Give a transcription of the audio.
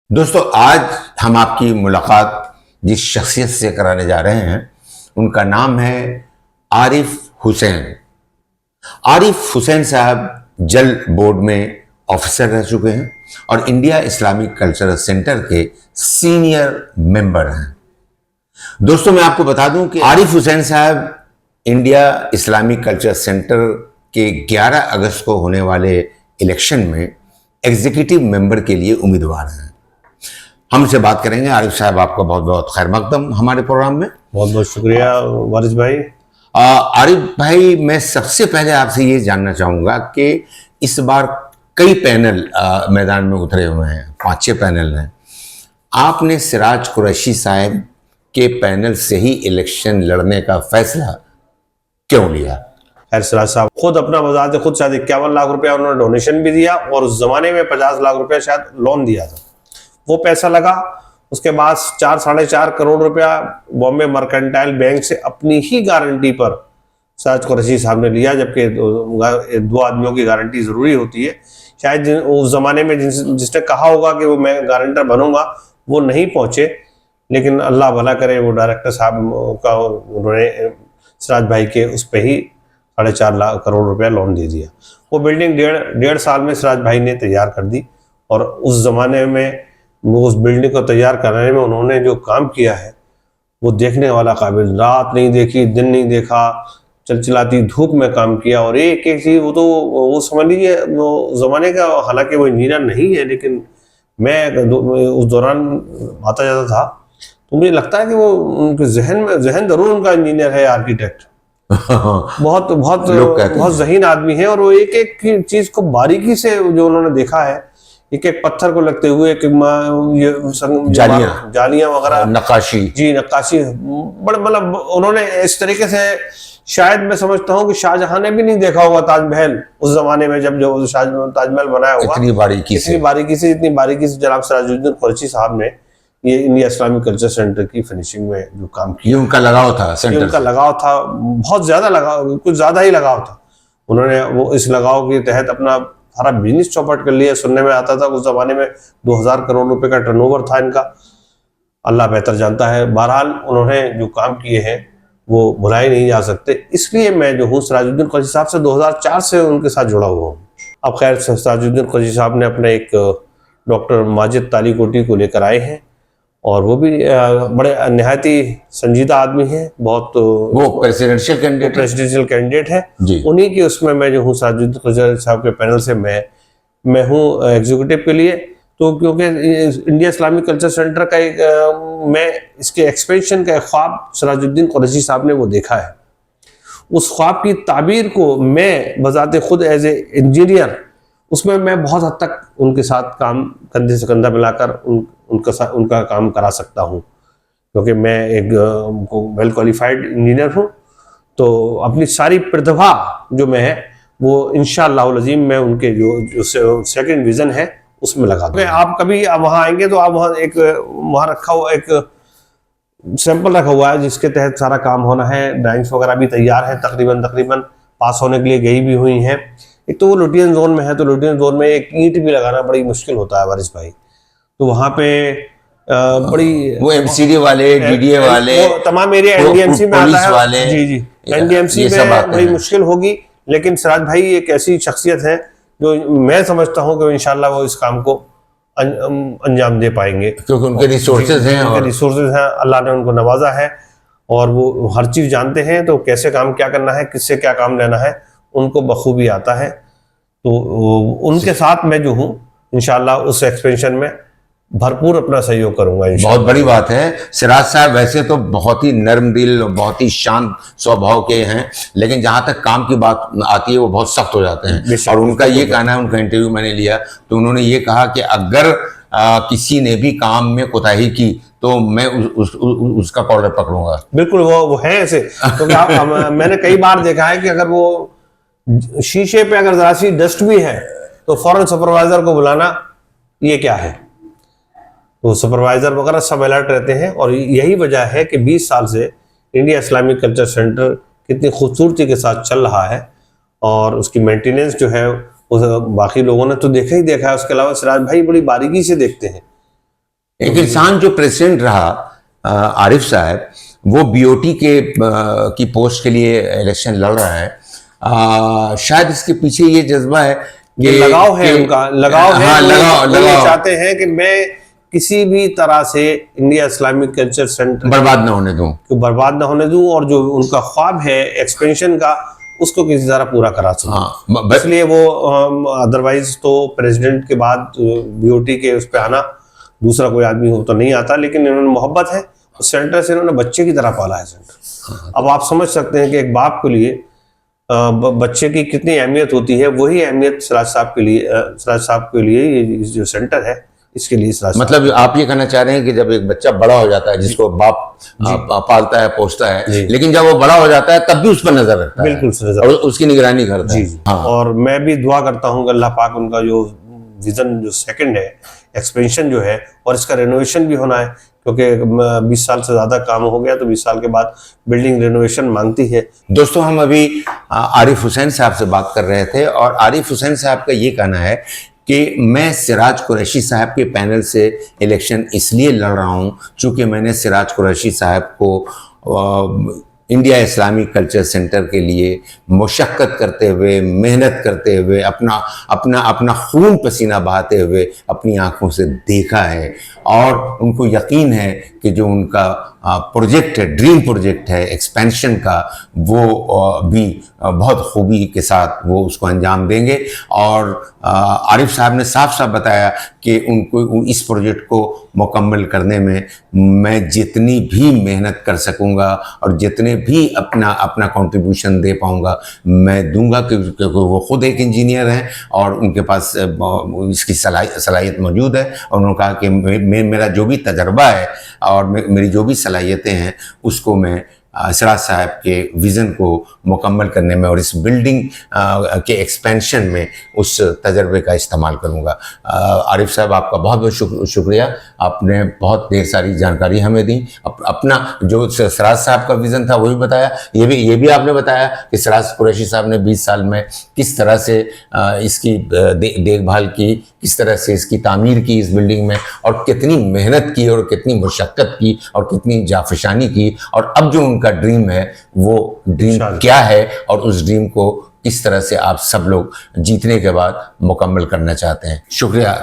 दोस्तों, आज हम आपकी मुलाकात जिस शख्सियत से कराने जा रहे हैं उनका नाम है आरिफ हुसैन। आरिफ हुसैन साहब जल बोर्ड में ऑफिसर रह चुके हैं और इंडिया इस्लामिक कल्चरल सेंटर के सीनियर मेंबर हैं। दोस्तों, मैं आपको बता दूं कि आरिफ हुसैन साहब इंडिया इस्लामिक कल्चरल सेंटर के 11 अगस्त को होने वाले इलेक्शन में एग्जीक्यूटिव मेंबर के लिए उम्मीदवार हैं। हमसे बात करेंगे। आरिफ साहब, आपका बहुत बहुत खैर मकदम हमारे प्रोग्राम में। बहुत बहुत शुक्रिया वारिस भाई। आरिफ भाई, मैं सबसे पहले आपसे ये जानना चाहूँगा कि इस बार कई पैनल मैदान में उतरे हुए हैं, 5-6 पैनल हैं। आपने सिराज कुरैशी साहब के पैनल से ही इलेक्शन लड़ने का फैसला क्यों लिया? खैर, सिराज साहब खुद अपना बजाते खुद शायद 51 लाख रुपया उन्होंने डोनेशन भी दिया और उस जमाने में 50 लाख रुपया शायद लोन दिया था। वो पैसा लगा, उसके बाद 4-4.5 करोड़ रुपया बॉम्बे मर्केंटाइल बैंक से अपनी ही गारंटी पर सिराज कुरैशी साहब ने लिया, जबकि 2 आदमियों की गारंटी जरूरी होती है। शायद उस जमाने में जिसने कहा होगा कि वो मैं गारंटर बनूंगा वो नहीं पहुंचे, लेकिन अल्लाह भला करे वो डायरेक्टर साहब का उन्होंने सिराज भाई के उस पर ही 4.5 करोड़ रुपया लोन दे दिया। वो बिल्डिंग डेढ़ साल में सिराज भाई ने तैयार कर दी और उस जमाने में वो उस बिल्डिंग को तैयार करने में उन्होंने जो काम किया है वो देखने वाला काबिल। रात नहीं देखी, दिन नहीं देखा, चलचलाती धूप में काम किया और एक एक चीज वो समझ लीजिए वो जमाने का, हालांकि वो इंजीनियर नहीं है, लेकिन मैं उस दौरान आता जाता था तो मुझे लगता है कि वो उनके जहन जरूर उनका इंजीनियर है, आर्किटेक्ट। बहुत ज़हीन आदमी है और वो एक एक चीज को बारीकी से जो उन्होंने देखा है, एक एक पत्थर को लगते हुए जालियां वगैरह, नक्काशी बड़े, मतलब उन्होंने इस तरीके से, शायद मैं समझता हूँ कि शाहजहां ने भी नहीं देखा होगा ताजमहल उस जमाने में, जब जो ताजमहल बनाया होगा इतनी बारीकी से जनाब सिराजुद्दीन कुरैशी साहब ने ये इंडिया इस्लामिक कल्चर सेंटर की फिनिशिंग में जो काम किया। उनका लगाव था, उनका लगाव था, बहुत ज्यादा लगाव, कुछ ज्यादा ही लगाव था। उन्होंने वो इस लगाव के तहत अपना सारा बिजनेस चौपट कर लिया। सुनने में आता था उस जमाने में 2000 करोड़ रुपए का टर्नओवर था इनका, अल्लाह बेहतर जानता है। बहरहाल उन्होंने जो काम किए हैं वो भुलाए नहीं जा सकते। इसलिए मैं जो हूँ सिराजुद्दीन कुरैशी साहब से 2004 से उनके साथ जुड़ा हुआ हूँ। अब खैर, सिराजुद्दीन कुरैशी साहब ने अपने एक डॉक्टर माजिद तालीकोटी को लेकर आए हैं और वो भी बड़े निहायत ही संजीदा आदमी है, बहुत वो प्रेसिडेंशियल कैंडिडेट है। उन्हीं के उसमें मैं जो हूँ सिराजुद्दीन कुरैशी साहब के पैनल से मैं हूँ एग्जीक्यूटिव के लिए। तो क्योंकि इंडिया इस्लामिक कल्चर सेंटर का मैं इसके एक्सपेंशन का ख्वाब सिराजुद्दीन कुरैशी साहब ने वो देखा है। उस ख्वाब की ताबीर को मैं बजाते खुद एज ए इंजीनियर, उसमें मैं बहुत हद तक उनके साथ काम कंधे से कंधा मिलाकर उनका काम करा सकता हूं, क्योंकि मैं एक वेल क्वालिफाइड इंजीनियर हूं। तो अपनी सारी प्रतिभा जो मैं है वो इंशाअल्लाह अज़ीम मैं उनके जो सेकंड विजन है उसमें लगा दूंगा। आप कभी वहां आएंगे तो आप वहां रखा हुआ एक सैंपल रखा हुआ है जिसके तहत सारा काम होना है। ड्राइंग्स वगैरह भी तैयार है, तकरीबन पास होने के लिए गई भी हुई हैं। एक तो वो लुटियन जोन में है, तो लुटियन जोन में एक ईंट भी लगाना बड़ी मुश्किल होता है वारिस भाई। तो वहां पे बड़ी वो एमसीडी वाले, डीडीए वाले, वो तमाम एरिया एनडीएमसी में आता है। जी एनडीएमसी में बड़ी मुश्किल होगी, लेकिन सिराज भाई एक ऐसी शख्सियत है जो मैं समझता हूँ कि इंशाल्लाह वो इस काम को अंजाम दे पाएंगे, क्योंकि उनके रिसोर्सेज हैं, अल्लाह ने उनको नवाजा है और वो हर चीज जानते हैं। तो कैसे काम क्या करना है, किससे क्या काम लेना है, उनको बखूबी आता है। तो उनके साथ मैं जो हूँ इंशाल्लाह उस एक्सपेंशन में भरपूर अपना सहयोग करूंगा। बहुत बड़ी बात है। सिराज साहब वैसे तो बहुत ही नर्म दिल, बहुत ही शांत स्वभाव के हैं, लेकिन जहां तक काम की बात आती है वो बहुत सख्त हो जाते हैं। और उनका ये कहना है, उनका इंटरव्यू मैंने लिया तो उन्होंने ये कहा कि अगर किसी ने भी काम में कोताही की तो मैं उसका कॉलर पकड़ूंगा। बिल्कुल वो है ऐसे, क्योंकि मैंने कई बार देखा है कि अगर वो शीशे पे अगर जरा सी डस्ट भी है तो फौरन सुपरवाइजर को बुलाना, ये क्या है। तो सुपरवाइजर वगैरह सब अलर्ट रहते हैं और यही वजह है कि 20 साल से इंडिया इस्लामिक कल्चर सेंटर कितनी खूबसूरती के साथ चल रहा है और उसकी मेंटेनेंस जो है बाकी लोगों ने तो देखा ही देखा है। उसके अलावा सिराज भाई बड़ी बारीकी से देखते हैं एक इंसान जो प्रेसिडेंट रहा आरिफ साहब, वो बीओटी की पोस्ट के लिए इलेक्शन लड़ रहा है। शायद इसके पीछे ये जज्बा है ये लगाव है, उनका लगाव है। हाँ, लगाव चाहते हैं कि मैं किसी भी तरह से इंडिया इस्लामिक कल्चर सेंटर बर्बाद ना होने दूं, बर्बाद ना होने दूं, और जो उनका ख्वाब है एक्सपेंशन का उसको किसी तरह पूरा करा सकूं। हाँ, इसलिए वो अदरवाइज तो प्रेसिडेंट के बाद बीओटी के उस पर आना दूसरा कोई आदमी हो तो नहीं आता, लेकिन इन्होंने मोहब्बत है उस सेंटर से, इन्होंने बच्चे की तरह पाला है सेंटर। अब आप समझ सकते हैं कि एक बाप के लिए बच्चे की कितनी अहमियत होती है। वही अहमियत सिराज साहब के लिए ये जो सेंटर है इसके लिए मतलब आप ये कहना चाह रहे हैं कि जब एक बच्चा बड़ा हो जाता है, जिसको बाप पालता है, पोसता है, लेकिन जब वो बड़ा हो जाता है तब भी उस पर नजर रखता है, बिल्कुल और उसकी निगरानी करता है। हाँ। और मैं भी दुआ करता हूँ कि अल्लाह पाक उनका जो विजन जो सेकंड है, एक्सपेंशन जो है, और इसका रेनोवेशन भी होना है, क्योंकि 20 साल से ज्यादा काम हो गया, तो 20 साल के बाद बिल्डिंग रेनोवेशन मांगती है। दोस्तों, हम अभी आरिफ हुसैन साहब से बात कर रहे थे, और आरिफ हुसैन साहब का ये कहना है कि मैं सिराज कुरैशी साहब के पैनल से इलेक्शन इसलिए लड़ रहा हूँ चूँकि मैंने सिराज कुरैशी साहब को इंडिया इस्लामिक कल्चर सेंटर के लिए मुशक्क़त करते हुए, मेहनत करते हुए, अपना खून पसीना बहाते हुए अपनी आंखों से देखा है, और उनको यकीन है कि जो उनका प्रोजेक्ट है, ड्रीम प्रोजेक्ट है एक्सपेंशन का, वो भी बहुत खूबी के साथ वो उसको अंजाम देंगे। और आरिफ साहब ने साफ साफ बताया कि उनको इस प्रोजेक्ट को मुकम्मल करने में मैं जितनी भी मेहनत कर सकूंगा और जितने भी अपना कंट्रीब्यूशन दे पाऊंगा मैं दूंगा, क्योंकि वो खुद एक इंजीनियर हैं और उनके पास इसकी सलाहियत मौजूद है। और उन्होंने कहा कि मेरा जो भी तजर्बा है और मेरी जो भी सलाहियतें हैं उसको मैं सिराज साहब के विज़न को मुकम्मल करने में और इस बिल्डिंग के एक्सपेंशन में उस तजर्बे का इस्तेमाल करूँगा। आरिफ साहब, आपका बहुत बहुत शुक्रिया, आपने बहुत ढेर सारी जानकारी हमें दी। अपना जो सिराज साहब का विज़न था वो भी बताया, ये भी आपने बताया कि सिराज कुरैशी साहब ने 20 साल में किस तरह से इसकी देखभाल की, किस तरह से इसकी तामीर की इस बिल्डिंग में, और कितनी मेहनत की और कितनी मुशक्क़त की और कितनी जाफशानी की, और अब जो उनका ड्रीम है वो ड्रीम क्या है और उस ड्रीम को किस तरह से आप सब लोग जीतने के बाद मुकम्मल करना चाहते हैं। शुक्रिया।